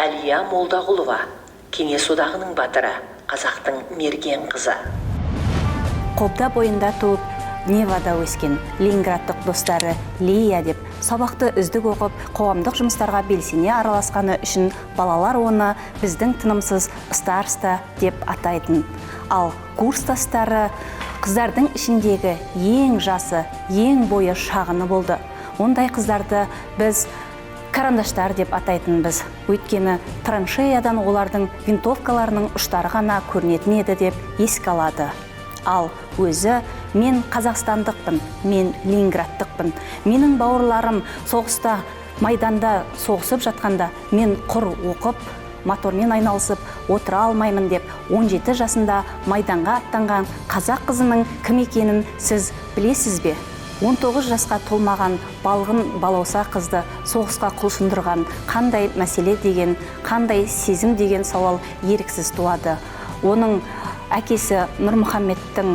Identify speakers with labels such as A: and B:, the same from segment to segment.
A: Әлия Молдағұлова, Кеңес одағының батыры, қазақтың мерген қызы.
B: Қобда бойында туып, Невада өскен ленинградтық достары Лия деп сабақты үздік оқып, қоғамдық жұмыстарға белсене араласқаны үшін балалар оны біздің тынымсыз староста деп атайтын. Ал курстастары қыздардың ішіндегі ең жасы, ең бойы шағыны болды. Ондай қыздарды біз карандаштар деп атайтынбыз. Өйткені траншеядан олардың винтовкаларының ұштары ғана көрінетін еді деп еске алады. Ал өзі мен қазақстандықпын, мен ленинградтықпын. Менің бауырларым соғыста, майданда соғысып жатқанда мен құр оқып, мотормен айналысып отыра алмаймын деп 17 жасында майданға аттанған қазақ қызының кім екенін сіз білесіз бе? 19 жасқа толмаған балғын балауса қызды соғысқа құлшындырған қандай мәселе деген, қандай сезім деген сауал еріксіз туады. Оның әкесі Нұрмұхаммедтің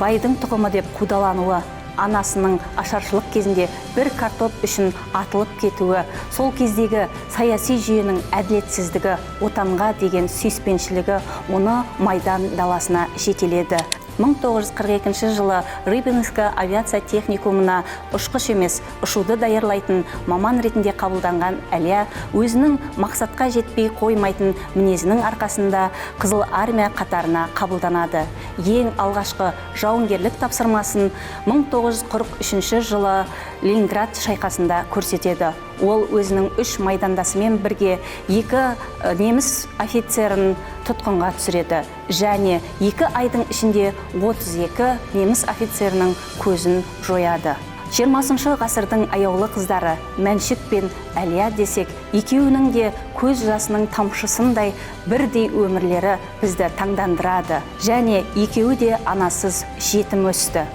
B: байдың тұқымы деп қудалануы, анасының ашаршылық кезінде бір картоп үшін атылып кетуі, сол кездегі саяси жүйенің әділетсіздігі, отанға деген сүйіспеншілігі оны майдан даласына жетеледі. 1942 жылы Рыбинск авиация техникумына ұшқыш емес, ұшуды даярлайтын маман ретінде қабылданған Әлия өзінің мақсатқа жетпей қоймайтын мінезінің арқасында Қызыл армия қатарына қабылданады. Ең алғашқы жауынгерлік тапсырмасын 1943 жылы Ленинград шайқасында көрсетеді. Ол өзінің 3 майдандасымен бірге 2 неміс офицерін тұтқынға түсіреді және 2 айдың ішінде 32 неміс офицерінің көзін жояды. 20 ғасырдың аяулы қыздары Мәншік пен Әлия десек, екеуінің де көз жасының тамшысындай бірдей өмірлері бізді таңдандырады және екеуі де анасыз жетім өсті.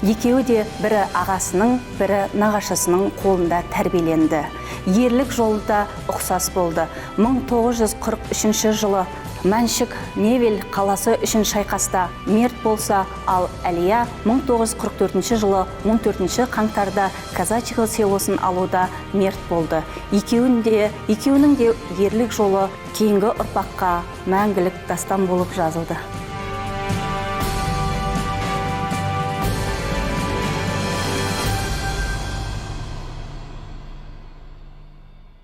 B: Екеуі де бірі ағасының, бірі нағашысының қолында тәрбиеленді. Ерлік жолы да ұқсас болды. 1943 жылы Мәншік Невель қаласы үшін шайқаста мерт болса, ал Әлия 1944 жылы 14 қаңтарда Казачье селосын алуда мерт болды. Екеуінің де ерлік жолы кейінгі ұрпаққа мәңгілік дастан болып жазылды.